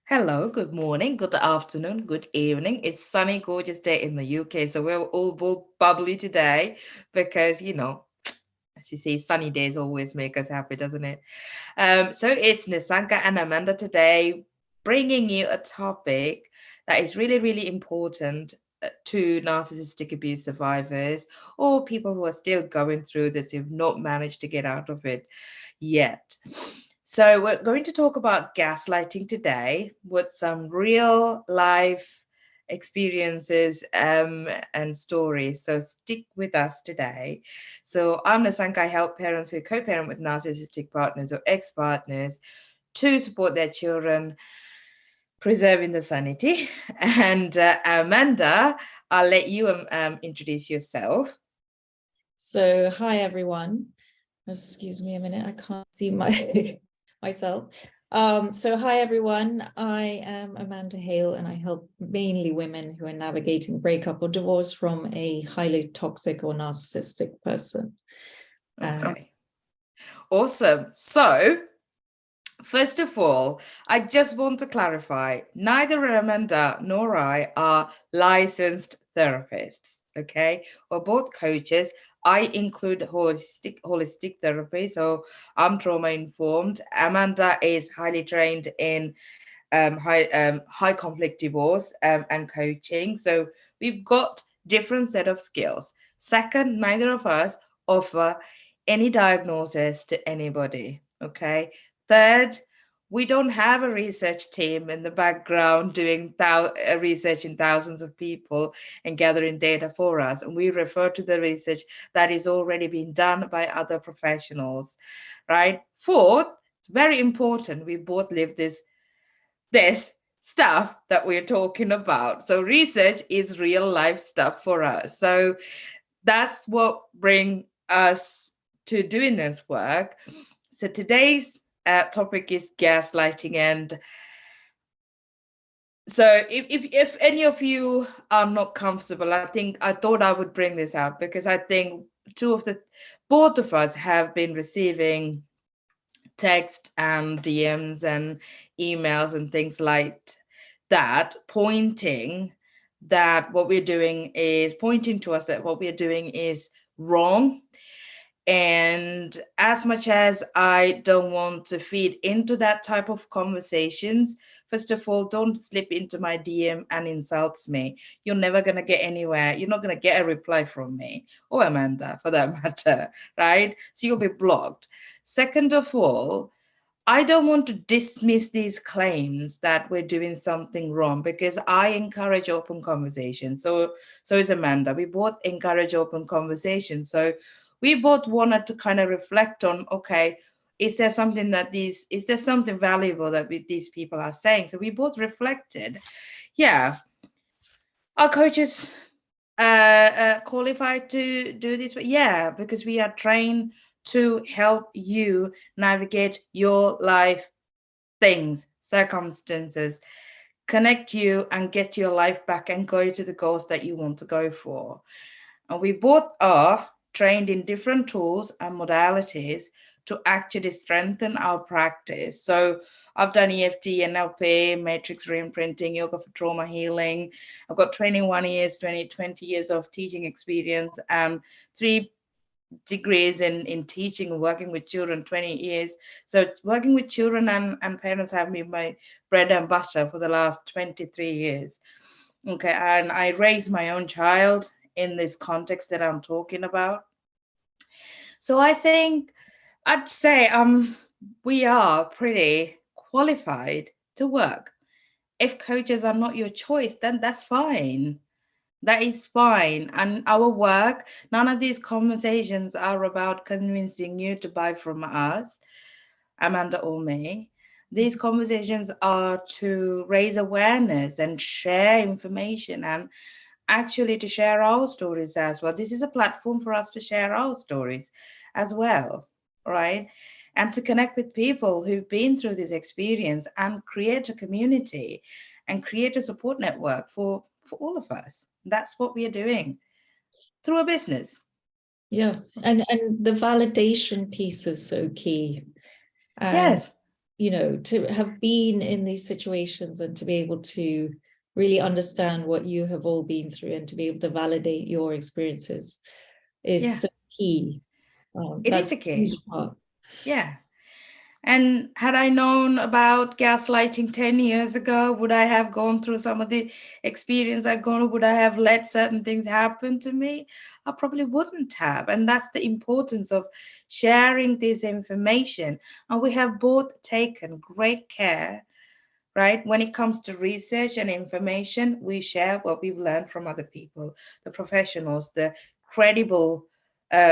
Hello, good morning, good afternoon, good evening. It's sunny, gorgeous day in the UK, so we're all bubbly today because, as you say, sunny days always make us happy, doesn't it? So it's Nisanka and Amanda today bringing you a topic that is really, really important to narcissistic abuse survivors or people who are still going through this, who've not managed to get out of it yet. So, we're going to talk about gaslighting today with some real life experiences and stories. So, stick with us today. So, I'm Nasanka. I help parents who co parent with narcissistic partners or ex partners to support their children, preserving the sanity. And Amanda, I'll let you introduce yourself. So, hi everyone. Excuse me a minute, I can't see myself. So hi everyone, I am Amanda Hale and I help mainly women who are navigating breakup or divorce from a highly toxic or narcissistic person. Okay. Awesome. So, first of all, I just want to clarify, neither Amanda nor I are licensed therapists, okay? We're both coaches. I include holistic therapy, so I'm trauma informed. Amanda is highly trained in high conflict divorce and coaching. So we've got different set of skills. Second, neither of us offer any diagnosis to anybody. Okay. Third, we don't have a research team in the background doing research in thousands of people and gathering data for us. And we refer to the research that is already being done by other professionals, right? Fourth, it's very important. We both live this stuff that we're talking about. So research is real life stuff for us. So that's what brings us to doing this work. So today's topic is gaslighting, and so if any of you are not comfortable, I thought I would bring this up because I think both of us have been receiving text and DMs and emails and things like that, pointing to us that what we're doing is wrong. And as much as I don't want to feed into that type of conversations, first of all, don't slip into my DM and insult me. You're never going to get anywhere. You're not going to get a reply from me or Amanda for that matter, right? So you'll be blocked. Second of all, I don't want to dismiss these claims that we're doing something wrong because I encourage open conversation. So is Amanda. We both encourage open conversation. So we both wanted to kind of reflect on, okay, is there something valuable that these people are saying? So we both reflected. Yeah, our coaches qualified to do this, but yeah, because we are trained to help you navigate your life things, circumstances, connect you and get your life back and go to the goals that you want to go for. And we both are trained in different tools and modalities to actually strengthen our practice. So I've done EFT, NLP, matrix reimprinting, yoga for trauma healing. I've got 21 years, 20 years of teaching experience and 3 degrees in teaching and working with children, 20 years. So working with children and parents have been my bread and butter for the last 23 years. Okay, and I raised my own child in this context that I'm talking about. So I think I'd say we are pretty qualified to work. If coaches are not your choice, then that's fine. That is fine. And our work, none of these conversations are about convincing you to buy from us, Amanda or me. These conversations are to raise awareness and share information and actually to share our stories as well. This is a platform for us to share our stories as well, right? And to connect with people who've been through this experience and create a community and create a support network for all of us. That's what we are doing through a business. Yeah, and the validation piece is so key. Yes. you know, to have been in these situations and to be able to really understand what you have all been through and to be able to validate your experiences is so key. It is That's a a key. huge part. Yeah. And had I known about gaslighting 10 years ago, would I have gone through some of the experience I've gone, would I have let certain things happen to me? I probably wouldn't have. And that's the importance of sharing this information. And we have both taken great care, right? When it comes to research and information, we share what we've learned from other people, the professionals, the credible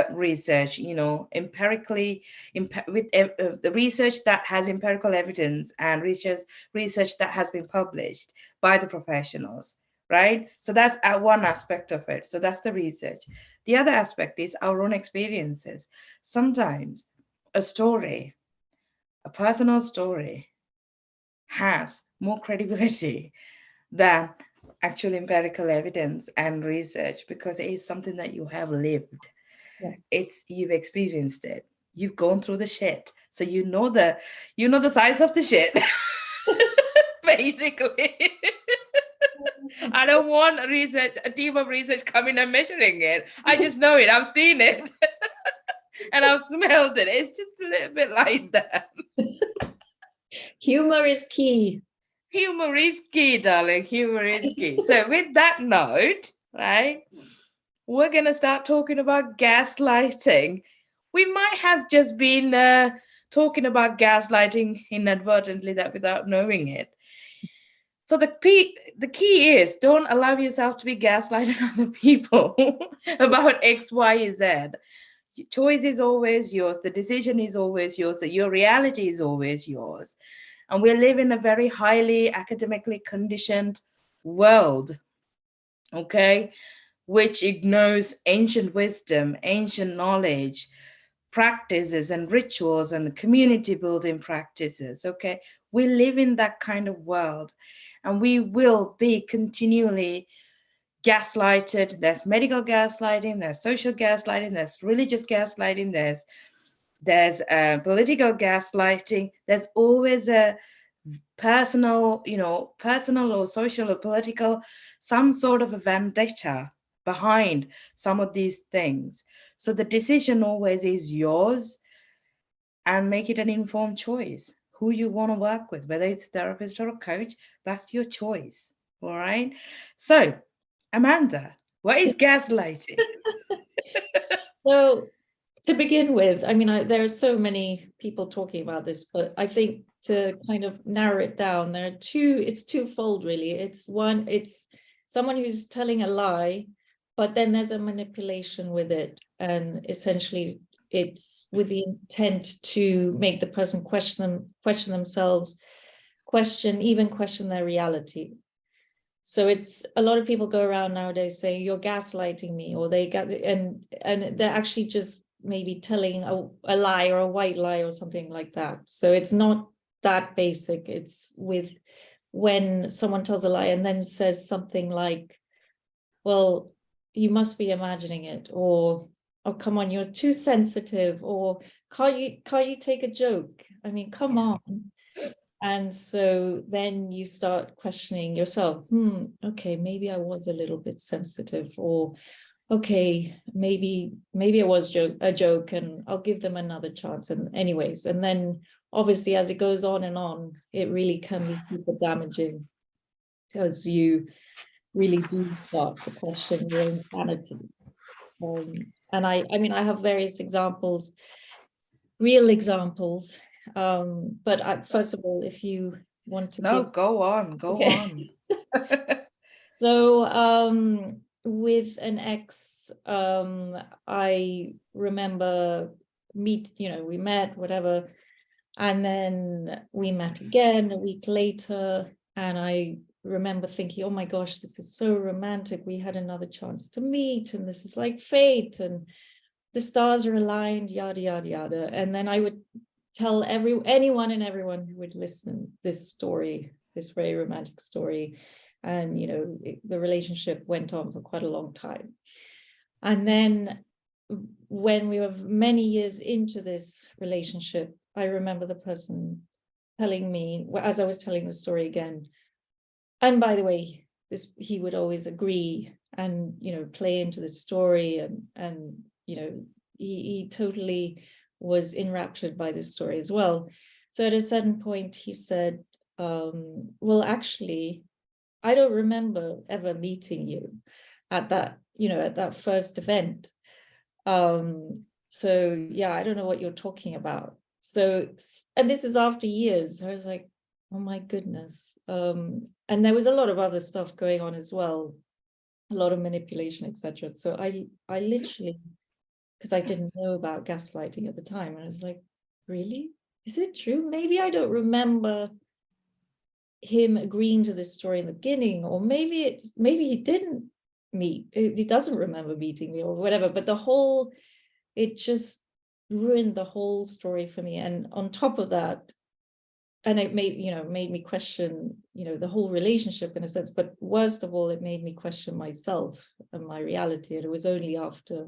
research, you know, empirically, with the research that has empirical evidence and research that has been published by the professionals, right? So that's one aspect of it. So that's the research. The other aspect is our own experiences. Sometimes a story, a personal story, has more credibility than actual empirical evidence and research because it is something that you have lived. Yeah. It's you've experienced it. You've gone through the shit. So you know the size of the shit. Basically. I don't want a team of research coming and measuring it. I just know it. I've seen it. And I've smelled it. It's just a little bit like that. Humor is key. Humor is key, darling. Humor is key. So, with that note, right, we're going to start talking about gaslighting. We might have just been talking about gaslighting inadvertently that without knowing it. So the key is don't allow yourself to be gaslighting other people about X, Y, Z. Choice is always yours. The decision is always yours. So your reality is always yours. And we live in a very highly academically conditioned world, okay, which ignores ancient wisdom, ancient knowledge, practices and rituals and community building practices, okay? We live in that kind of world and we will be continually gaslighted. There's medical gaslighting, there's social gaslighting, there's religious gaslighting, there's political gaslighting. There's always a personal, personal or social or political, some sort of a vendetta behind some of these things. So the decision always is yours and make it an informed choice. Who you want to work with, whether it's a therapist or a coach, that's your choice. All right. So, Amanda, what is gaslighting? So to begin with, I mean, there are so many people talking about this, but I think to kind of narrow it down, it's twofold really. It's one, it's someone who's telling a lie, but then there's a manipulation with it. And essentially it's with the intent to make the person question themselves, question their reality. So it's a lot of people go around nowadays saying you're gaslighting me, or and they're actually just maybe telling a lie or a white lie or something like that. So it's not that basic. It's with when someone tells a lie and then says something like, well, you must be imagining it, or oh, come on, you're too sensitive, or can't you take a joke? I mean, come on. And so then you start questioning yourself. Okay, maybe I was a little bit sensitive, or okay, maybe it was a joke and I'll give them another chance. And anyways, and then obviously as it goes on and on, it really can be super damaging because you really do start to question your own sanity. And I mean, I have various examples, real examples. But first of all, if you want to No, give. go on, go Okay. on. So with an ex, I remember we met, whatever, and then we met again a week later, and I remember thinking, oh my gosh, this is so romantic. We had another chance to meet, and this is like fate, and the stars are aligned, yada, yada, yada. And then I would tell anyone and everyone who would listen this story, this very romantic story. And, the relationship went on for quite a long time. And then when we were many years into this relationship, I remember the person telling me, as I was telling the story again, and by the way, he would always agree and, you know, play into the story, and you know, he totally was enraptured by this story as well. So at a certain point he said, well, actually, I don't remember ever meeting you at that, you know, at that first event. So yeah, I don't know what you're talking about. So, and this is after years. I was like, oh my goodness. And there was a lot of other stuff going on as well, a lot of manipulation, etc. So I literally, because I didn't know about gaslighting at the time, and I was like, really? Is it true? Maybe I don't remember him agreeing to this story in the beginning, or maybe he didn't he doesn't remember meeting me or whatever, but it just ruined the whole story for me. And on top of that, and it made me question, you know, the whole relationship in a sense, but worst of all, it made me question myself and my reality. And it was only after,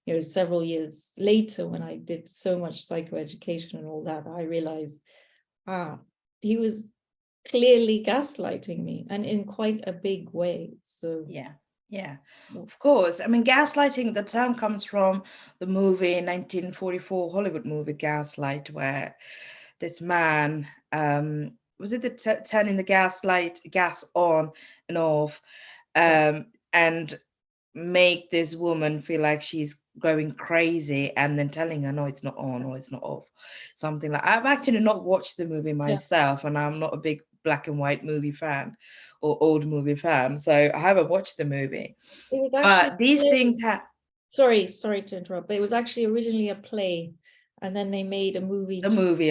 you know, several years later, when I did so much psychoeducation and all that, I realized, he was clearly gaslighting me, and in quite a big way. So yeah, of course. I mean, gaslighting, the term comes from the movie 1944 Hollywood movie Gaslight, where this man, was it the turning the gas on and off, and make this woman feel like she's going crazy, and then telling her, no, it's not on, or it's not off, something like. I've actually not watched the movie myself, and I'm not a big black and white movie fan or old movie fan, so I haven't watched the movie. It was actually, but these things have. Sorry to interrupt, but it was actually originally a play, and then they made a movie.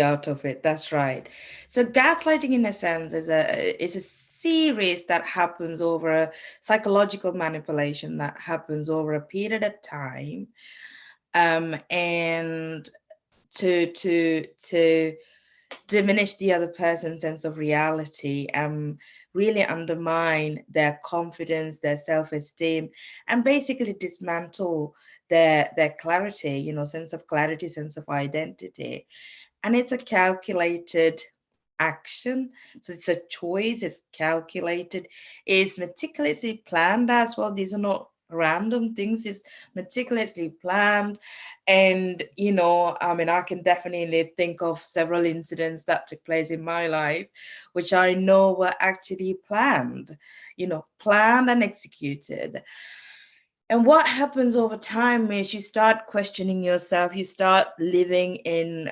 Out of it. That's right. So gaslighting, in a sense, is a series that happens over a psychological manipulation that happens over a period of time, and to diminish the other person's sense of reality, and really undermine their confidence, their self-esteem, and basically dismantle their clarity, you know, sense of clarity, sense of identity. And it's a calculated action. So it's a choice, it's calculated, it's meticulously planned as well. These are not random things, it's meticulously planned. And, you know, I mean, I can definitely think of several incidents that took place in my life, which I know were actually planned, you know, planned and executed. And what happens over time is you start questioning yourself, you start living in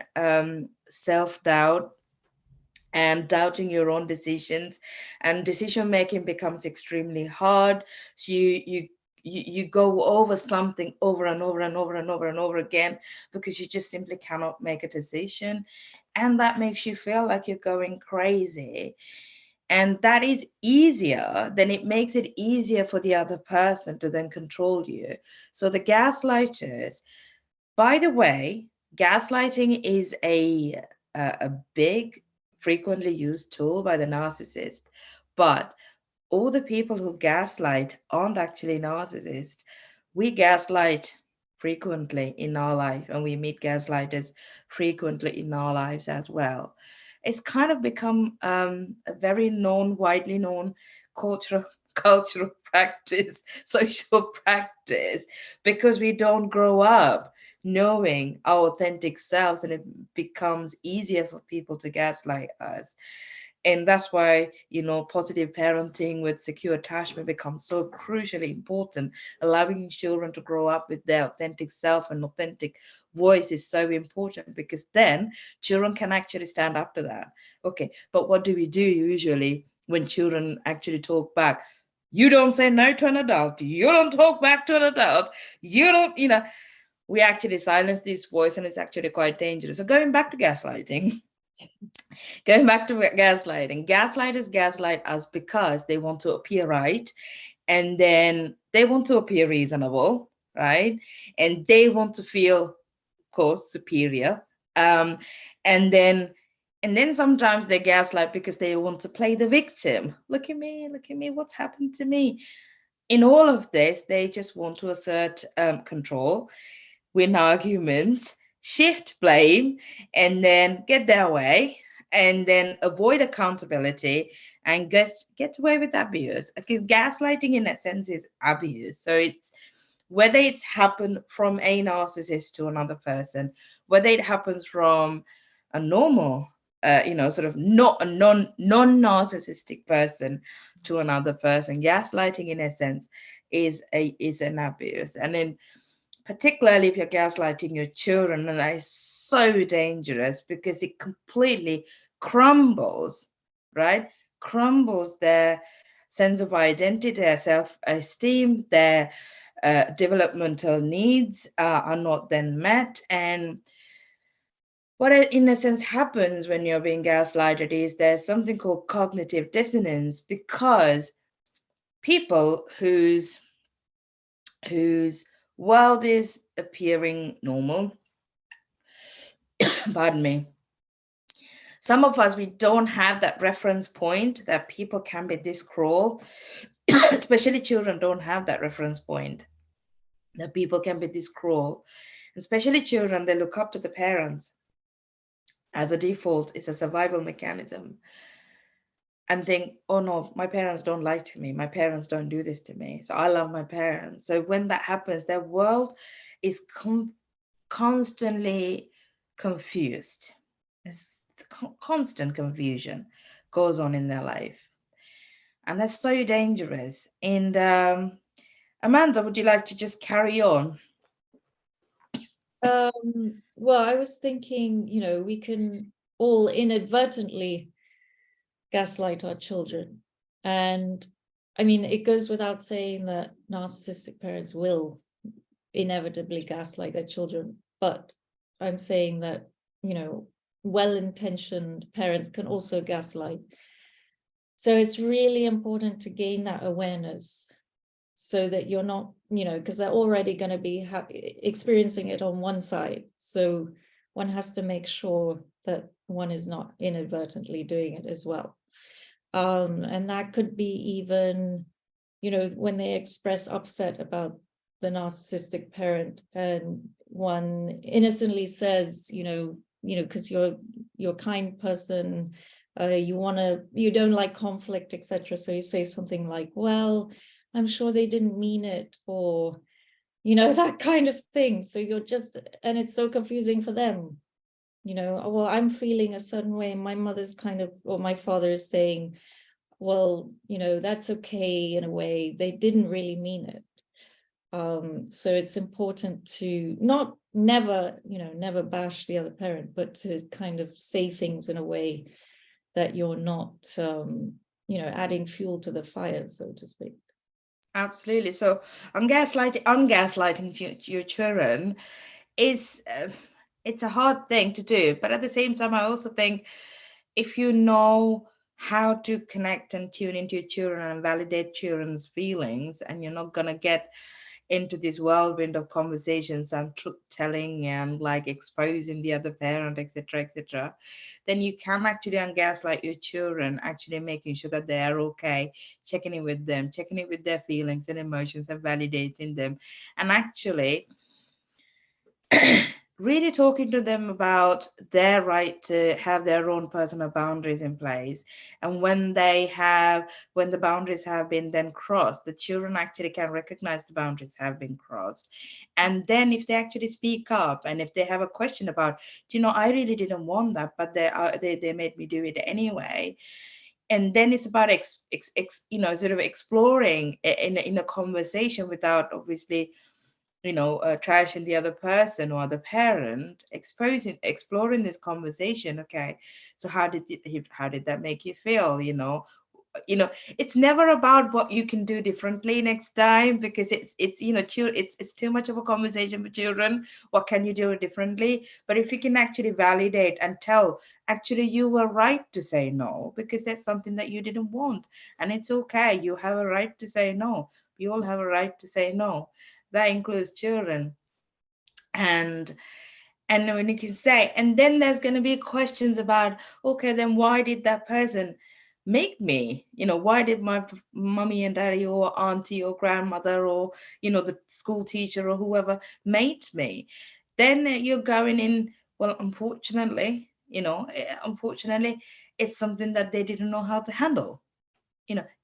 self-doubt and doubting your own decisions, and decision making becomes extremely hard. So you go over something over and over and over and over and over again, because you just simply cannot make a decision, and that makes you feel like you're going crazy. And that is easier, then it makes it easier for the other person to then control you. So the gaslighters, by the way, gaslighting is a big, frequently used tool by the narcissist. But all the people who gaslight aren't actually narcissists. We gaslight frequently in our life, and we meet gaslighters frequently in our lives as well. It's kind of become a very widely known cultural cultural practice, social practice, because we don't grow up knowing our authentic selves, and it becomes easier for people to gaslight us. And that's why, you know, positive parenting with secure attachment becomes so crucially important. Allowing children to grow up with their authentic self and authentic voice is so important, because then children can actually stand up to that. Okay, but what do we do usually when children actually talk back? You don't say no to an adult, you don't talk back to an adult, you don't, you know, we actually silence this voice, and it's actually quite dangerous. So going back to gaslighting, gaslighters gaslight us because they want to appear right, and then they want to appear reasonable, right? And they want to feel, of course, superior. Um, and then sometimes they gaslight because they want to play the victim. Look at me, what's happened to me? In all of this, they just want to assert control, win arguments, shift blame, and then get their way. and then avoid accountability and get away with abuse. Because gaslighting in that sense is abuse. So it's whether it's happened from a narcissist to another person, whether it happens from a normal sort of not a non-narcissistic person to another person. Gaslighting in essence is an abuse. And then particularly if you're gaslighting your children, and that is so dangerous because it completely crumbles, right? Crumbles their sense of identity, their self-esteem, their developmental needs are not then met. And what in a sense happens when you're being gaslighted is there's something called cognitive dissonance, because people whose world is appearing normal, pardon me, some of us, we don't have that reference point that people can be this cruel. Especially children don't have that reference point that people can be this cruel. Especially children, they look up to the parents as a default. It's a survival mechanism, and think, oh no, my parents don't lie to me, my parents don't do this to me, so I love my parents. So when that happens, their world is constantly confused. It's constant confusion goes on in their life, and that's so dangerous. And Amanda, would you like to just carry on? Well, I was thinking, we can all inadvertently gaslight our children. And I mean, it goes without saying that narcissistic parents will inevitably gaslight their children. But I'm saying that, well-intentioned parents can also gaslight. So it's really important to gain that awareness so that you're not, because they're already going to be experiencing it on one side. So one has to make sure that one is not inadvertently doing it as well. And that could be even, when they express upset about the narcissistic parent, and one innocently says, because you're a kind person, you don't like conflict, etc. So you say something like, well, I'm sure they didn't mean it, or, that kind of thing. So and it's so confusing for them. Well, I'm feeling a certain way. My mother's or my father is saying, well, that's okay in a way. They didn't really mean it. So it's important to never bash the other parent, but to kind of say things in a way that you're not, adding fuel to the fire, so to speak. Absolutely. So ungaslighting your children is it's a hard thing to do, but at the same time, I also think if you know how to connect and tune into your children and validate children's feelings, and you're not gonna get into this whirlwind of conversations and truth telling and like exposing the other parent, etc., etc., then you can actually ungaslight your children, actually making sure that they are okay, checking in with them, checking in with their feelings and emotions, and validating them, and actually really talking to them about their right to have their own personal boundaries in place. And when the boundaries have been then crossed, the children actually can recognize the boundaries have been crossed. And then if they actually speak up, and if they have a question about, I really didn't want that, but they made me do it anyway. And then it's about sort of exploring in a conversation without obviously trashing the other person or the parent, exploring this conversation. Okay, so how did that make you feel? It's never about what you can do differently next time, because it's too much of a conversation with children. What can you do differently? But if you can actually validate and tell, actually you were right to say no, because that's something that you didn't want, and it's okay, you have a right to say no. We all have a right to say no. That includes children. And and when you can say, and then there's going to be questions about, okay, then why did that person make me? Why did my mommy and daddy or auntie or grandmother or the school teacher or whoever made me? Then you're going in, well, unfortunately, Unfortunately, it's something that they didn't know how to handle.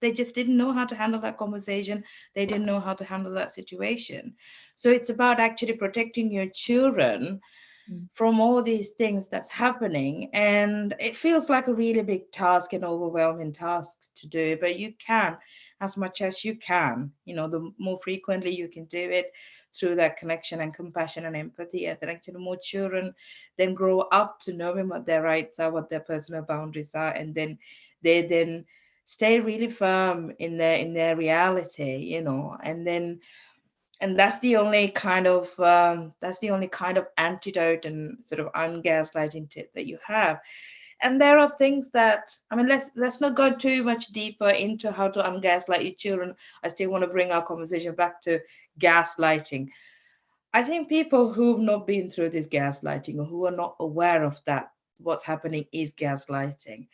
They just didn't know how to handle that conversation. They didn't know how to handle that situation. So it's about actually protecting your children Mm. from all these things that's happening. And it feels like a really big task, and overwhelming task to do, but you can, as much as you can, the more frequently you can do it through that connection and compassion and empathy. I think actually the more children then grow up to knowing what their rights are, what their personal boundaries are, and then they then stay really firm in their reality, and that's the only kind of antidote and sort of ungaslighting tip that you have. And there are things that, I mean, let's not go too much deeper into how to ungaslight your children. I still want to bring our conversation back to gaslighting. I think people who've not been through this gaslighting, or who are not aware of that, what's happening is gaslighting,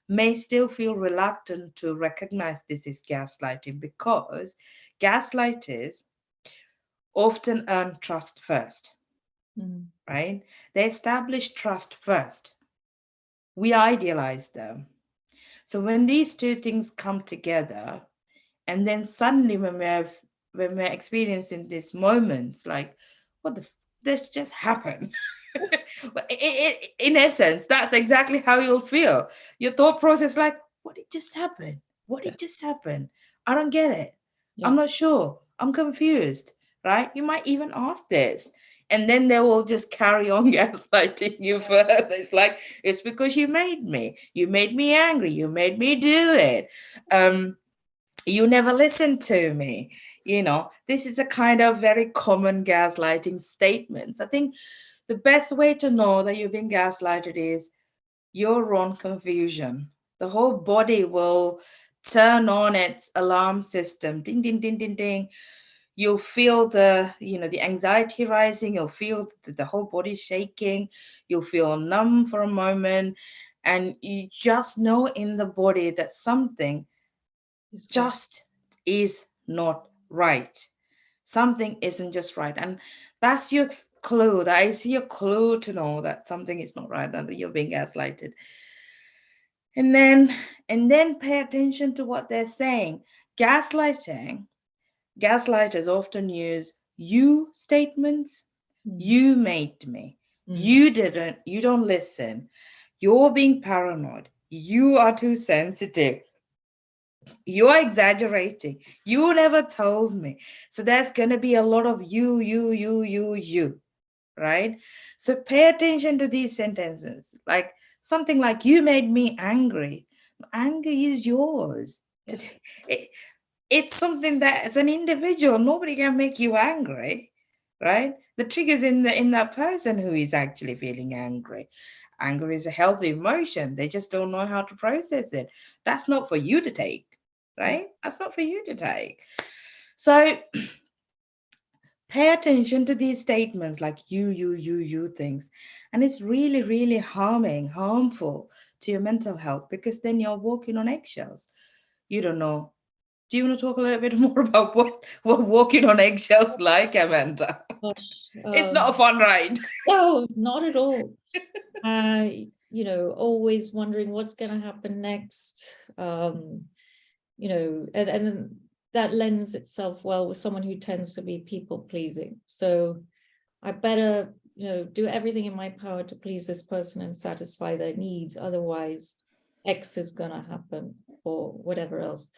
may still feel reluctant to recognize this is gaslighting, because gaslighters often earn trust first, Mm. right? They establish trust first. We idealize them. So when these two things come together, and then suddenly when we're experiencing these moments, like, what the this just happened. In essence, that's exactly how you'll feel. Your thought process, like, what did just happen? What Yeah. did just happen? I don't get it. Yeah. I'm not sure. I'm confused, right? You might even ask this. And then they will just carry on gaslighting you further. It's like, it's because you made me. You made me angry. You made me do it. You never listened to me. This is a kind of very common gaslighting statements. I think the best way to know that you've been gaslighted is your own confusion. The whole body will turn on its alarm system. Ding, ding, ding, ding, ding. You'll feel the anxiety rising. You'll feel the whole body shaking. You'll feel numb for a moment. And you just know in the body that something It's wrong. just is not right. Something isn't just right. And that's your clue. That is your clue to know that something is not right and that you're being gaslighted. And then pay attention to what they're saying. Gaslighting, gaslighters often use you statements. Mm. You made me. Mm. You didn't. You don't listen. You're being paranoid. You are too sensitive. You're exaggerating. You never told me. So there's going to be a lot of you, right? So pay attention to these sentences. Like something like, you made me angry. Anger is yours. Yes. It- It's something that, as an individual, nobody can make you angry, right? The trigger's in that person who is actually feeling angry. Anger is a healthy emotion. They just don't know how to process it. That's not for you to take, Yeah. right? That's not for you to take. So pay attention to these statements like you things. And it's really, really harmful to your mental health, because then you're walking on eggshells. You don't know. Do you want to talk a little bit more about what walking on eggshells like, Amanda? Gosh. It's not a fun ride. No, not at all. Uh, always wondering what's going to happen next. And that lends itself well with someone who tends to be people pleasing. So I better, do everything in my power to please this person and satisfy their needs. Otherwise, X is going to happen or whatever else.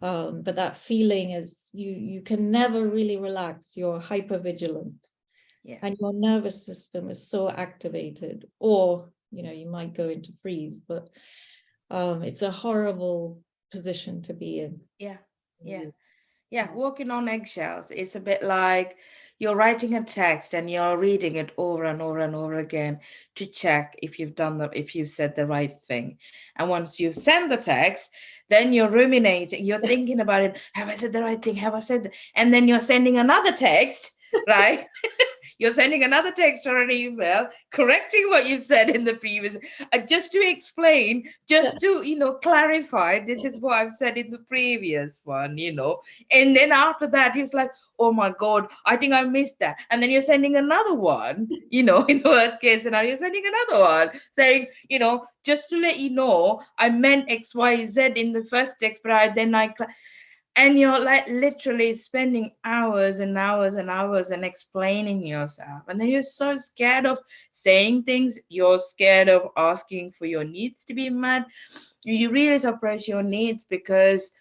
But that feeling is you can never really relax. You're hyper vigilant. Yeah. And your nervous system is so activated, or you might go into freeze, but it's a horrible position to be in. Yeah. Yeah. Yeah, walking on eggshells. It's a bit like you're writing a text and you're reading it over and over and over again to check if you've said the right thing. And once you've sent the text, then you're ruminating, you're thinking about it. Have I said the right thing? Have I said? And then you're sending another text right? You're sending another text or an email correcting what you said in the previous, just to explain, Yeah. just to, clarify, this is what I've said in the previous one, and then after that he's like, oh my god, I think I missed that, and then you're sending another one, in the worst case scenario, you're sending another one saying, just to let you know, I meant XYZ in the first text, but and you're like literally spending hours and hours and hours and explaining yourself, and then you're so scared of saying things, you're scared of asking for your needs to be met. You really suppress your needs because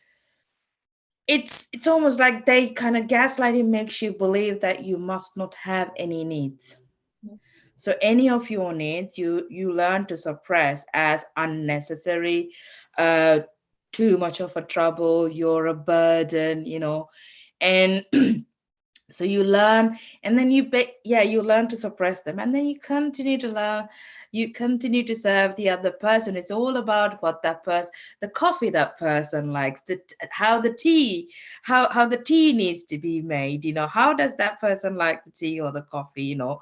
it's almost like they kind of gaslighting makes you believe that you must not have any needs. So any of your needs you learn to suppress as unnecessary, uh too much of a trouble, you're a burden, and so you learn, and then you learn to suppress them, and then you continue to learn, you continue to serve the other person. It's all about what that person, the coffee that person likes, how the tea, how the tea needs to be made, how does that person like the tea or the coffee, oh,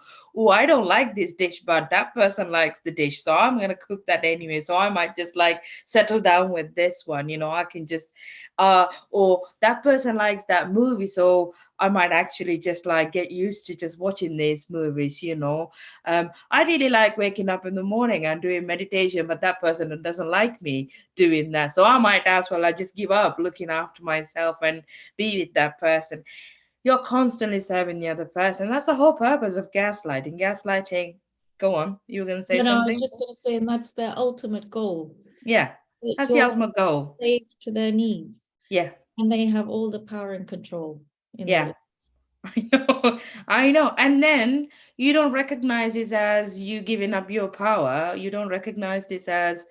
I don't like this dish, but that person likes the dish, so I'm going to cook that anyway, so I might just like settle down with this one, I can just or that person likes that movie, so I might actually just like get used to just watching these movies, I really like waking up in the morning and doing meditation, but that person doesn't like me doing that. So I might as well I just give up looking after myself and be with that person. You're constantly serving the other person. That's the whole purpose of gaslighting. Gaslighting, go on. You were going to say I was something? just going to say, and that's their ultimate goal. Yeah, That that's the you're ultimate goal. slave to their needs, Yeah, and they have all the power and control in the yeah. world. I know, I know. And then you don't recognize this as you giving up your power. You don't recognize this as,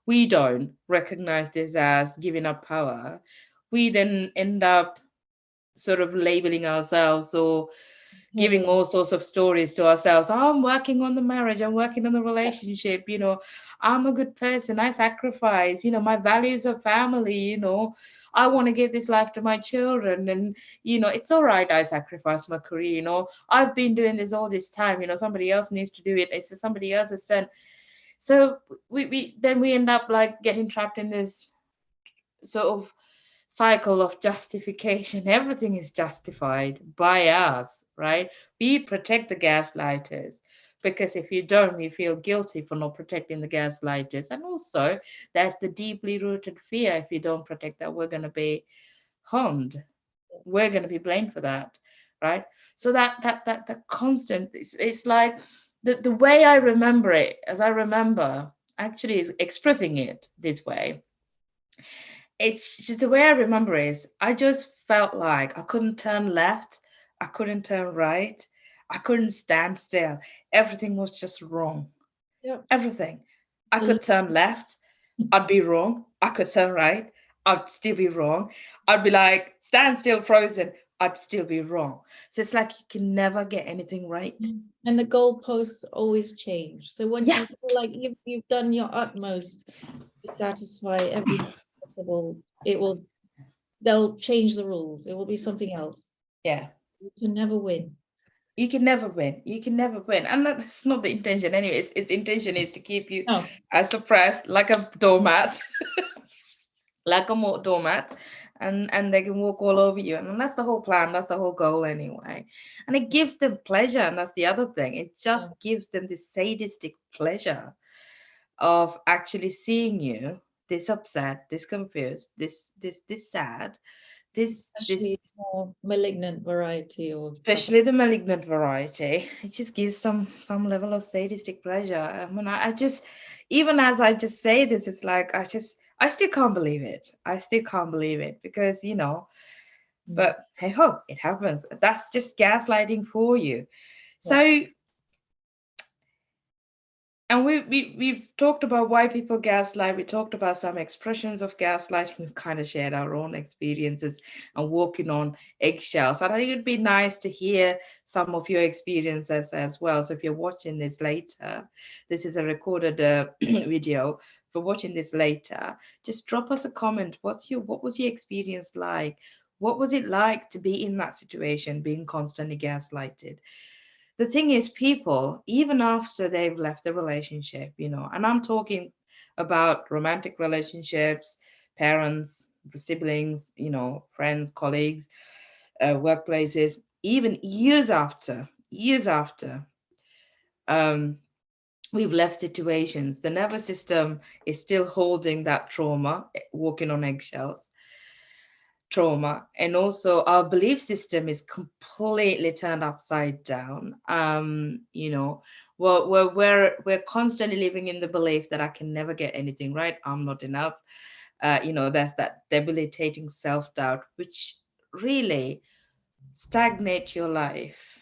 we don't recognize this as giving up power. We then end up sort of labeling ourselves or giving Heavily. all sorts of stories to ourselves. Oh, I'm working on the marriage, I'm working on the relationship, I'm a good person, I sacrifice, my values are family, I want to give this life to my children. And, it's all right, I sacrifice my career, I've been doing this all this time, somebody else needs to do it. It's somebody else's turn. So we end up like getting trapped in this sort of cycle of justification. Everything is justified by us, right? We protect the gaslighters because if you don't, we feel guilty for not protecting the gaslighters. And also, there's the deeply rooted fear, if you don't protect that, we're going to be harmed. We're going to be blamed for that, right? So that constant, it's like the way I remember it, as I remember actually expressing it this way, it's just the way I remember is I just felt like I couldn't turn left, I couldn't turn right, I couldn't stand still. Everything was just wrong. Yeah. Everything. I So could turn left, I'd be wrong. I could turn right, I'd still be wrong. I'd be like stand still, frozen, I'd still be wrong. So it's like you can never get anything right. and the goalposts always change. So once Yeah, you feel like you've done your utmost to satisfy everything possible, they'll change the rules. It will be something else. yeah. You can never win. You can never win. You can never win. And that's not the intention anyway. Its intention is to keep you No. as suppressed like a doormat, like a doormat, and they can walk all over you. And that's the whole plan. That's the whole goal anyway. And it gives them pleasure. And that's the other thing. It just No. gives them this sadistic pleasure of actually seeing you this upset, this confused, this sad, this Especially more malignant variety or especially the malignant variety. It just gives some level of sadistic pleasure. I mean, I just, even as I just say this, it's like I still can't believe it. I still can't believe it because Mm. but hey ho, it happens. That's just gaslighting for you. Yeah. So, and we've talked about why people gaslight. We talked about some expressions of gaslighting. We've kind of shared our own experiences and walking on eggshells. And I think it'd be nice to hear some of your experiences as well. So if you're watching this later, this is a recorded video. For watching this later, just drop us a comment. What was your experience like? What was it like to be in that situation, being constantly gaslighted? The thing is, people, even after they've left the relationship, and I'm talking about romantic relationships, parents, siblings, friends, colleagues, workplaces, even years after, um, we've left situations, the nervous system is still holding that trauma, walking on eggshells trauma, and also our belief system is completely turned upside down. We're constantly living in the belief that I can never get anything right, I'm not enough. There's that debilitating self-doubt which really stagnate your life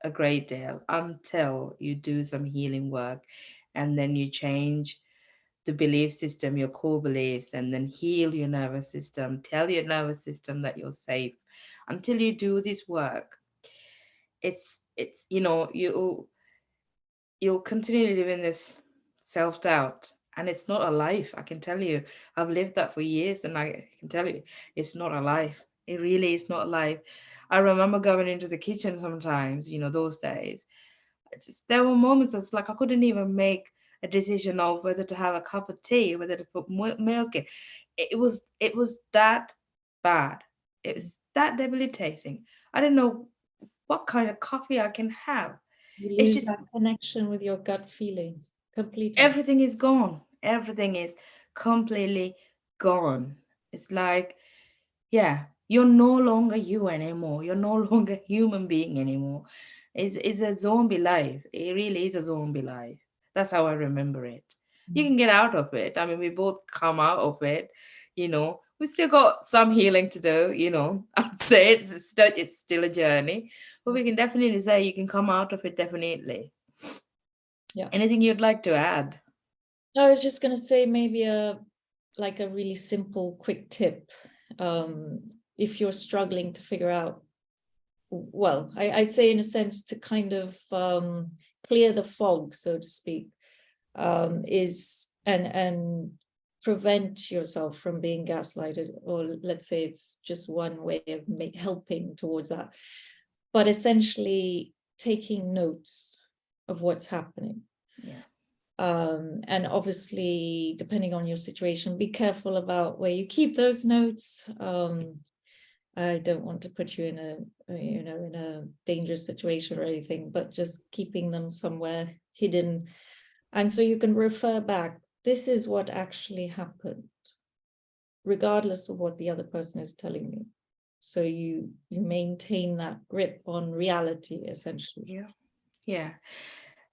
a great deal until you do some healing work, and then you change the belief system, your core beliefs, and then heal your nervous system, tell your nervous system that you're safe. Until you do this work, it's you'll continue to live in this self-doubt, and it's not a life. I can tell you, I've lived that for years, and I can tell you it's not a life. It really is not a life. I remember going into the kitchen sometimes, those days. There were moments it's like I couldn't even make a decision of whether to have a cup of tea, whether to put milk in. It was that bad. It was that debilitating. I don't know what kind of coffee I can have. You It's lose just that connection with your gut feeling completely. everything is gone. Everything is completely gone. It's like, yeah, you're no longer you anymore. You're no longer human being anymore. It's a zombie life. It really is a zombie life. That's how I remember it. You Mm. can get out of it. I mean, we both come out of it. We still got some healing to do. I'd say it's still a journey, but we can definitely say you can come out of it definitely. Yeah. Anything you'd like to add? I was just going to say maybe a really simple, quick tip. If you're struggling to figure out, well, I'd say in a sense to kind of clear the fog, so to speak, is and prevent yourself from being gaslighted, or let's say it's just one way of helping towards that, but essentially taking notes of what's happening. Yeah. And obviously, depending on your situation, be careful about where you keep those notes. I don't want to put you in a dangerous situation or anything, but just keeping them somewhere hidden. And so you can refer back. This is what actually happened, regardless of what the other person is telling me. So you maintain that grip on reality, essentially. Yeah. Yeah.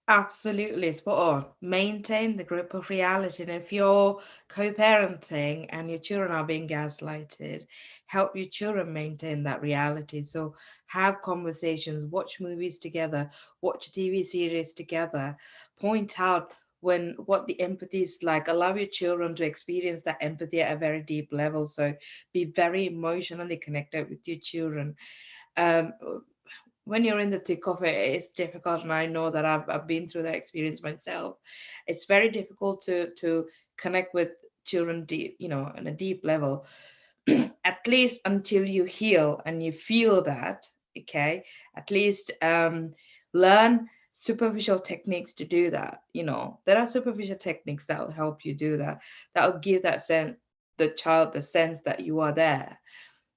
Absolutely, spot on. Maintain the grip of reality. And if you're co-parenting and your children are being gaslighted, help your children maintain that reality. So have conversations, watch movies together, watch a TV series together, point out what the empathy is like. Allow your children to experience that empathy at a very deep level. So be very emotionally connected with your children. Um, when you're in the thick of it, it's difficult, and I know that I've been through that experience myself. It's very difficult to connect with children deep, on a deep level, at least until you heal and you feel that. Okay, at least learn superficial techniques to do that. There are superficial techniques that will help you do that, that will give that sense, the child, the sense that you are there.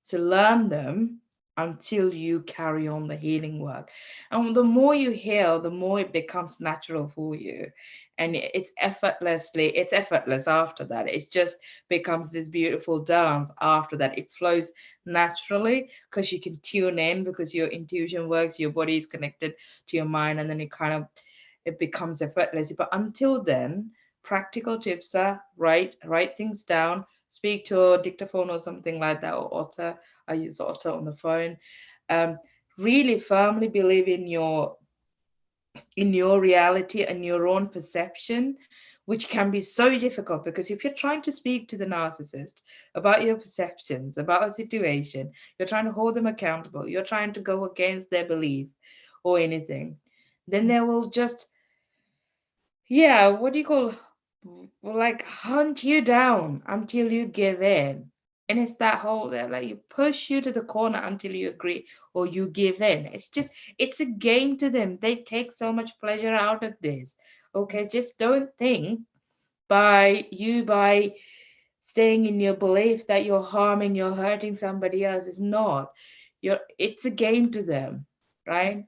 To learn them until you carry on the healing work. And the more you heal, the more it becomes natural for you. And it's effortless after that. It just becomes this beautiful dance after that. It flows naturally because you can tune in, because your intuition works, your body is connected to your mind, and then it becomes effortless. But until then, practical tips are write things down, speak to a dictaphone or something like that, or Otter. I use Otter on the phone. Um, really firmly believe in your reality and your own perception, which can be so difficult, because if you're trying to speak to the narcissist about your perceptions about a situation, you're trying to hold them accountable, you're trying to go against their belief or anything, then they will just, yeah, what do you call, like hunt you down until you give in. And it's that whole, like, you push you to the corner until you agree or you give in. It's a game to them. They take so much pleasure out of this. Okay, just don't think by staying in your belief that you're hurting somebody else. Is not. It's a game to them, right?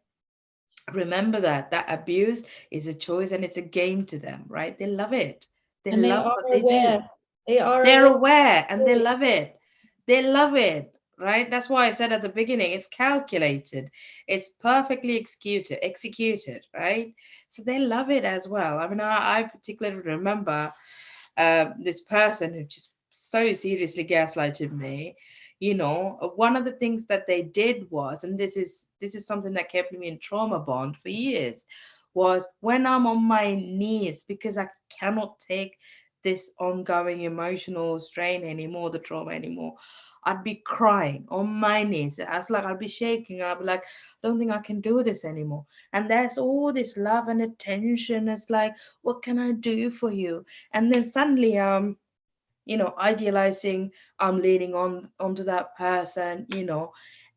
Remember that abuse is a choice and it's a game to them, right? They love it. They And they love are what they do. aware. They are They're aware. aware and they love it. They love it, right? That's why I said at the beginning, it's calculated, it's perfectly executed, right? So they love it as well. I mean, I particularly remember this person who just so seriously gaslighted me. One of the things that they did was, and this is something that kept me in trauma bond for years, was when I'm on my knees because I cannot take this ongoing emotional strain anymore, the trauma anymore. I'd be crying on my knees. I was like, I'd be shaking. I'd be like, I don't think I can do this anymore. And there's all this love and attention. It's like, what can I do for you? And then suddenly idealizing, I'm leaning on onto that person,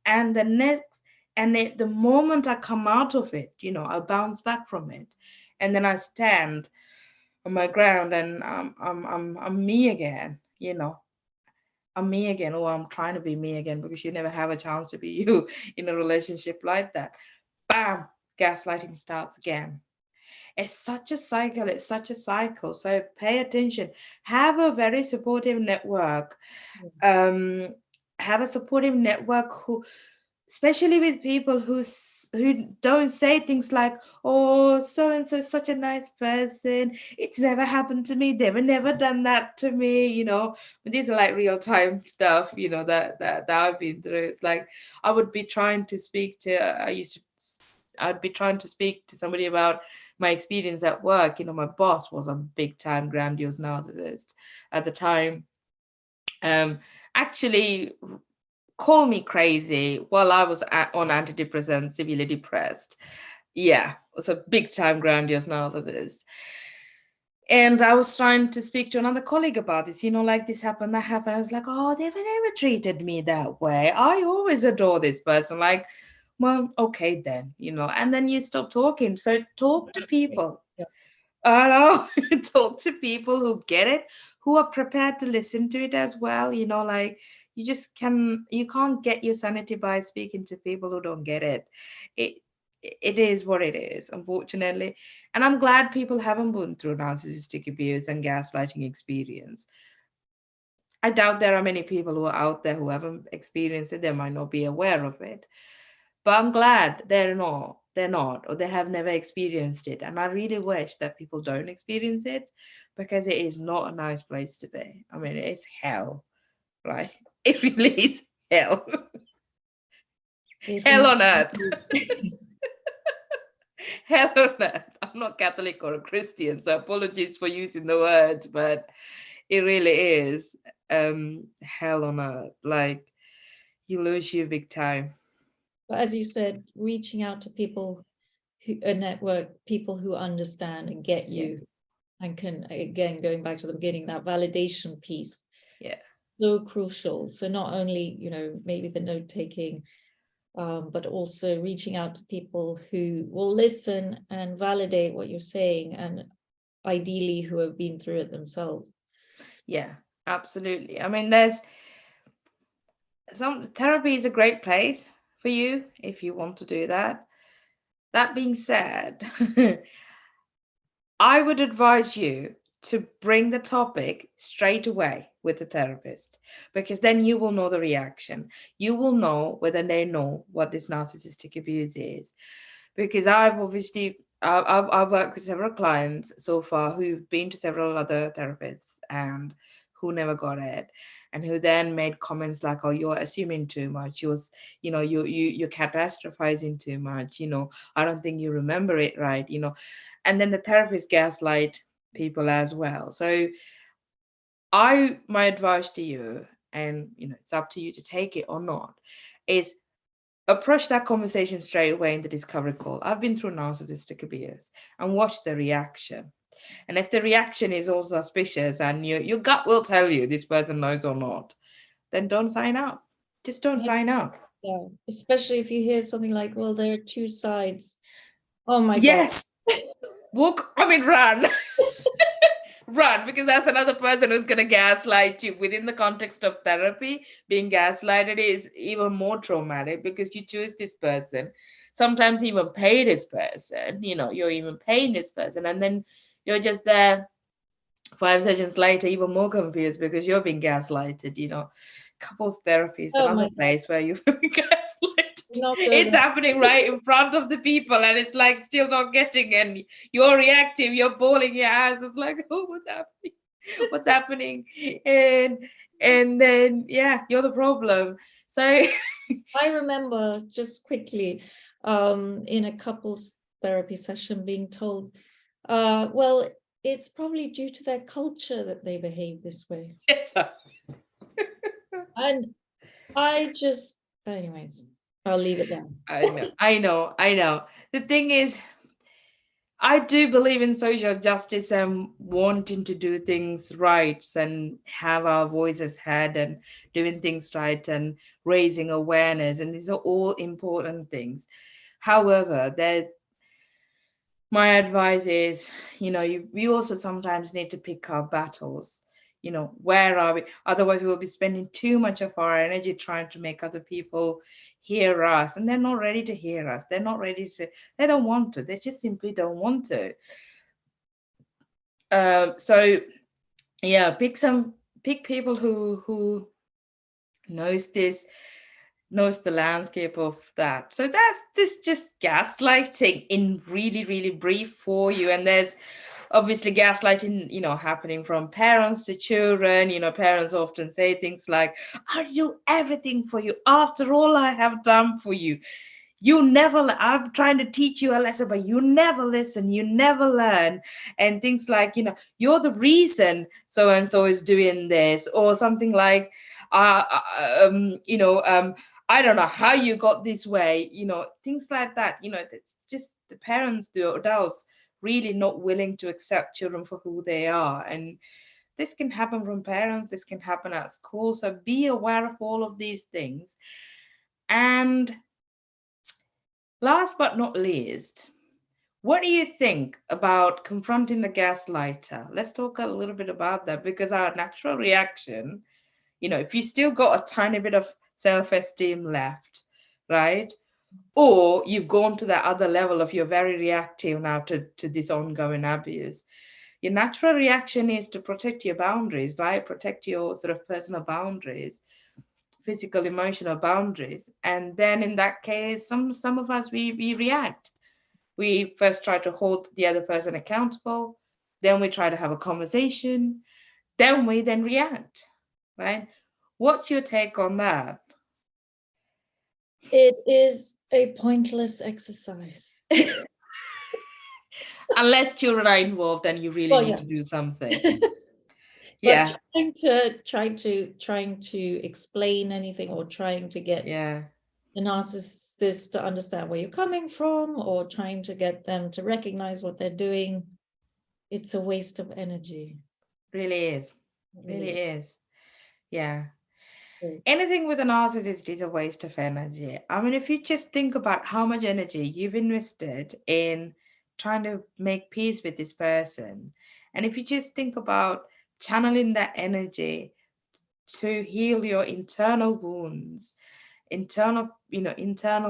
and the next and the moment I come out of it, I bounce back from it, and then I stand on my ground, and I'm me again, I'm me again, or I'm trying to be me again, because you never have a chance to be you in a relationship like that. Bam, gaslighting starts again. It's such a cycle. It's such a cycle. So pay attention. Have a very supportive network. Um, have a supportive network who, especially with people who don't say things like, "Oh, so and so is such a nice person. It's never happened to me. They've never done that to me." But these are like real time stuff. That I've been through. It's like I would be trying to speak to. I'd be trying to speak to somebody about my experience at work. My boss was a big time grandiose narcissist at the time. Um, Actually, call me crazy while I was on antidepressants, severely depressed. Yeah, was a big time grandiose narcissist. And I was trying to speak to another colleague about this, like this happened, that happened. I was like, oh, they've never treated me that way. I always adore this person. Like, well, okay then, and then you stop talking. So talk to Frustrating. people. Yeah. I know. Talk to people who get it, who are prepared to listen to it as well. Like, you can't get your sanity by speaking to people who don't get it. It it is what it is, unfortunately. And I'm glad people haven't been through narcissistic abuse and gaslighting experience. I doubt there are many people who are out there who haven't experienced it. They might not be aware of it. But I'm glad they're not, or they have never experienced it. And I really wish that people don't experience it, because it is not a nice place to be. I mean, it's hell, right? It really is hell. It Hell is. on earth. Hell on earth. I'm not Catholic or a Christian, so apologies for using the word, but it really is hell on earth. Like, you lose you big time. But as you said, reaching out to people a network, people who understand and get Yeah. you, and can, again, going back to the beginning, that validation piece, Yeah. so crucial. So not only, maybe the note taking, but also reaching out to people who will listen and validate what you're saying, and ideally who have been through it themselves. Yeah, absolutely. I mean, there's some therapy is a great place for you if you want to do that. That being said, I would advise you to bring the topic straight away with the therapist, because then you will know the reaction. You will know whether they know what this narcissistic abuse is. Because I've worked with several clients so far who've been to several other therapists and who never got it, and who then made comments like, "Oh, you're assuming too much. You're catastrophizing too much. I don't think you remember it right. And then the therapist gaslight people as well. So my advice to you, and it's up to you to take it or not, is approach that conversation straight away in the discovery call. I've been through narcissistic abuse, and watch the reaction. And if the reaction is all suspicious, and your gut will tell you this person knows or not, then don't sign up. Just don't Yes. sign up. Yeah, especially if you hear something like, well, there are two sides. Oh my God. Yes, run. Run, because that's another person who's going to gaslight you. Within the context of therapy, being gaslighted is even more traumatic because you choose this person, sometimes even pay this person, you're even paying this person, and then you're just there 5 sessions later, even more confused because you're being gaslighted. Couples therapy is Oh another my God. place where you're being gaslighted. Not good. It's happening right in front of the people, and it's like still not getting, and you're reactive, you're bawling your eyes. It's like, oh, what's happening? What's happening? And then yeah, you're the problem. So I remember just quickly in a couples therapy session being told, well, it's probably due to their culture that they behave this way. yes, And I just, anyways, I'll leave it there. I know. The thing is, I do believe in social justice and wanting to do things right and have our voices heard and doing things right and raising awareness. And these are all important things. However, my advice is, we also sometimes need to pick our battles. Where are we? Otherwise, we'll be spending too much of our energy trying to make other people hear us, and they're not ready to hear us. They're not ready to, they don't want to. They just simply don't want to. So yeah, pick people who knows this, knows the landscape of that. So that's this just gaslighting in really, really brief for you. And there's obviously gaslighting, happening from parents to children. Parents often say things like, I do everything for you after all I have done for you. I'm trying to teach you a lesson, but you never listen, you never learn. And things like, you're the reason so and so is doing this, or something like, uh, uh, um, you know, um, I don't know how you got this way, things like that. It's just the parents, the adults, really not willing to accept children for who they are. And this can happen from parents, this can happen at school. So be aware of all of these things. And last but not least, what do you think about confronting the gaslighter? Let's talk a little bit about that, because our natural reaction, if you still got a tiny bit of self-esteem left, right? Or you've gone to that other level of you're very reactive now to this ongoing abuse. Your natural reaction is to protect your boundaries, right? Protect your sort of personal boundaries, physical, emotional boundaries. And then in that case, some of us we react. We first try to hold the other person accountable, then we try to have a conversation, then we then react, right? What's your take on that? It is a pointless exercise. Unless children are involved and you really Well, need yeah. to do something. But Yeah, trying to explain anything, or trying to get yeah, the narcissist to understand where you're coming from, or trying to get them to recognize what they're doing, it's a waste of energy. really is. It Really really is. Yeah. is. Anything with a narcissist is a waste of energy. I mean, if you just think about how much energy you've invested in trying to make peace with this person, and if you just think about channeling that energy to heal your internal wounds, internal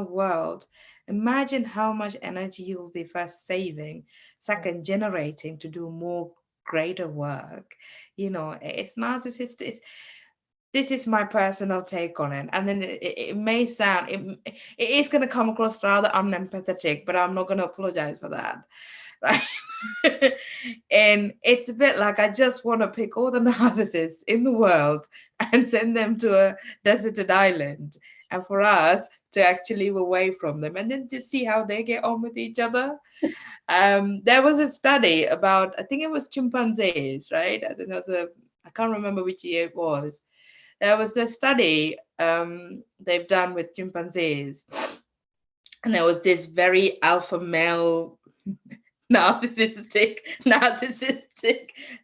world, imagine how much energy you'll be first saving, second generating to do more greater work. It's narcissistic. This is my personal take on it. And then it may sound, it is going to come across rather unempathetic, but I'm not going to apologize for that. Right. And it's a bit like I just want to pick all the narcissists in the world and send them to a deserted island, and for us to actually live away from them and then to see how they get on with each other. There was a study about, I think it was chimpanzees, right? I think there was I can't remember which year it was. There was a study they've done with chimpanzees, and there was this very alpha male narcissistic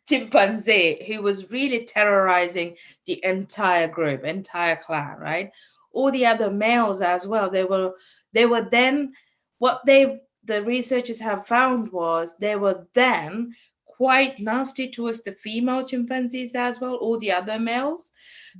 chimpanzee who was really terrorizing the entire group, entire clan, right? All the other males as well. They were then what the researchers have found was they were then quite nasty towards the female chimpanzees as well, all the other males,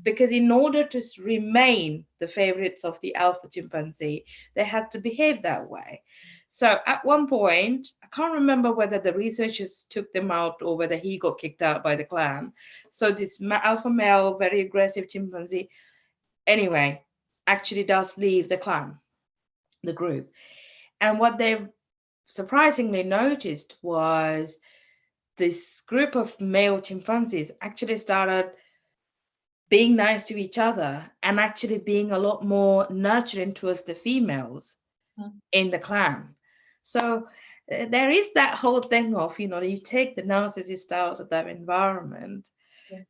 because in order to remain the favorites of the alpha chimpanzee, they had to behave that way. So at one point, I can't remember whether the researchers took them out or whether he got kicked out by the clan. So this alpha male, very aggressive chimpanzee, anyway, actually does leave the clan, the group. And what they surprisingly noticed was this group of male chimpanzees actually started being nice to each other and actually being a lot more nurturing towards the females in the clan. So there is that whole thing of, you take the narcissist out of that environment,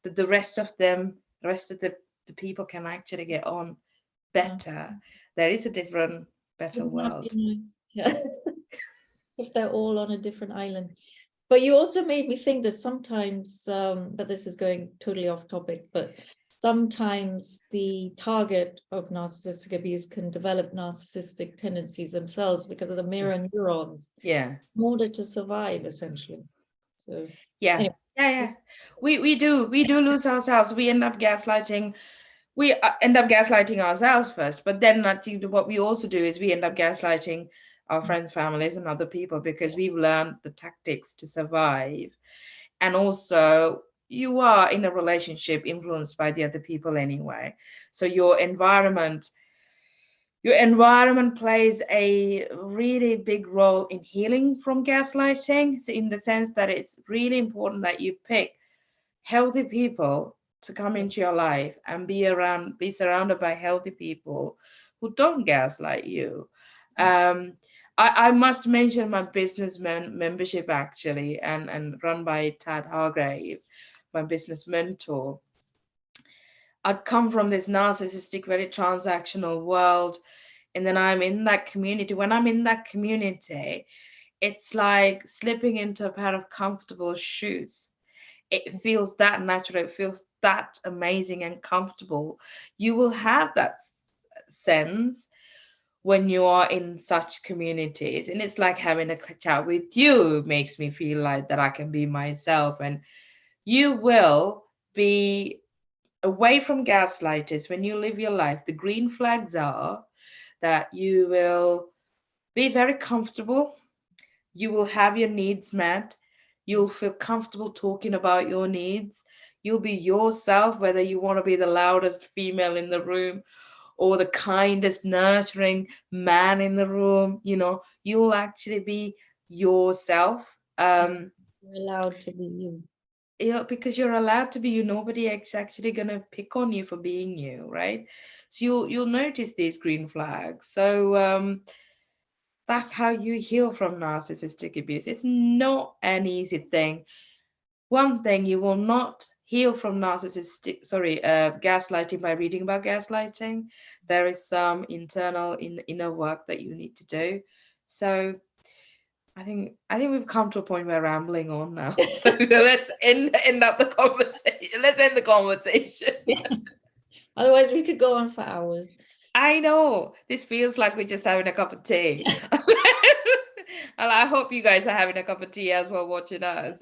that the rest of them, the rest of the people can actually get on better. There is a different, better Wouldn't that be world. nice? Yeah. If they're all on a different island. But you also made me think that sometimes, but this is going totally off topic, but sometimes the target of narcissistic abuse can develop narcissistic tendencies themselves because of the mirror neurons Yeah. in order to survive, essentially. So Yeah. anyway. Yeah. We do lose ourselves. We end up gaslighting. We end up gaslighting ourselves first, but then I think what we also do is we end up gaslighting our friends, families, and other people because we've learned the tactics to survive. And also, you are in a relationship influenced by the other people anyway. So your environment plays a really big role in healing from gaslighting, so in the sense that it's really important that you pick healthy people to come into your life and be surrounded by healthy people who don't gaslight you. I must mention my business membership actually, and run by Tad Hargrave, my business mentor. I'd come from this narcissistic, very transactional world, and then I'm in that community. When I'm in that community, it's like slipping into a pair of comfortable shoes. It feels that natural, it feels that amazing and comfortable. You will have that sense when you are in such communities, and it's like having a chat with you. It makes me feel like that I can be myself, and you will be away from gaslighters when you live your life. The green flags are that you will be very comfortable, you will have your needs met, you'll feel comfortable talking about your needs, you'll be yourself, whether you want to be the loudest female in the room or the kindest, nurturing man in the room. You'll actually be yourself. You're allowed to be you. Because you're allowed to be you. Nobody is actually gonna pick on you for being you, right? So you'll notice these green flags. So that's how you heal from narcissistic abuse. It's not an easy thing. One thing, you will not heal from gaslighting by reading about gaslighting. There is some inner work that you need to do. So I think we've come to a point where we're rambling on now. So let's end up the conversation. Let's end the conversation. Yes. Otherwise, we could go on for hours. I know this feels like we're just having a cup of tea. And I hope you guys are having a cup of tea as well watching us.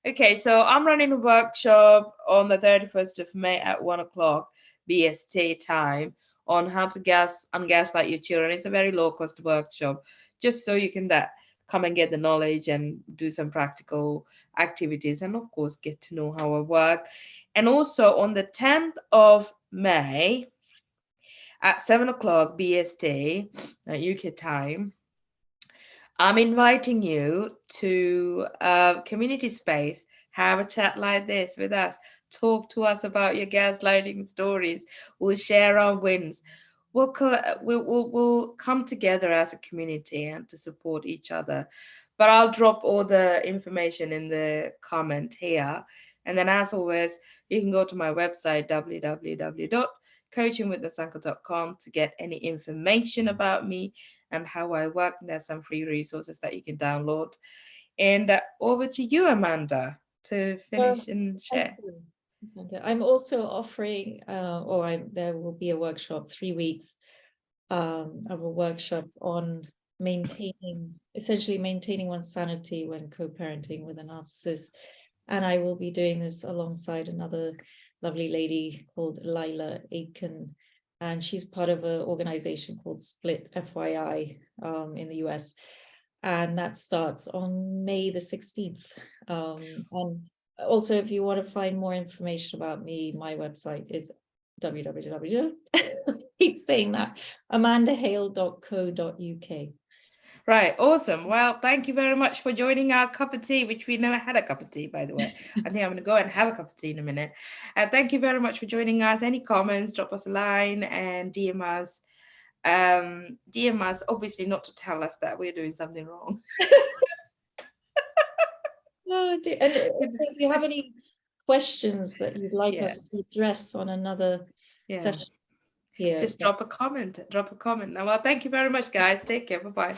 Okay, so I'm running a workshop on the 31st of May at 1 o'clock BST time on how to ungaslight your children. It's a very low cost workshop, just so you can come and get the knowledge and do some practical activities, and of course get to know how I work. And also on the 10th of May at 7 o'clock BST UK time, I'm inviting you to a community space, have a chat like this with us, talk to us about your gaslighting stories. We'll share our wins. We'll come together as a community and to support each other. But I'll drop all the information in the comment here. And then, as always, you can go to my website, www.coachingwithnisanka.com, to get any information about me and how I work. There's some free resources that you can download. And over to you, Amanda, to finish and Thank share. you, Nisanka. I'm also offering, there will be a workshop, 3 weeks of a workshop on essentially maintaining one's sanity when co-parenting with a narcissist. And I will be doing this alongside another lovely lady called Lila Aitken. And she's part of an organization called Split, FYI, in the US. And that starts on May the 16th. And also, if you want to find more information about me, my website is www. Keep saying that, amandahale.co.uk. Right, awesome. Well, thank you very much for joining our cup of tea, which we never had a cup of tea, by the way. I think I'm going to go and have a cup of tea in a minute. Thank you very much for joining us. Any comments, drop us a line and DM us. DM us, obviously not to tell us that we're doing something wrong. And so if you have any questions that you'd like us to address on another session here, just drop a comment. Well, thank you very much, guys. Take care. Bye-bye.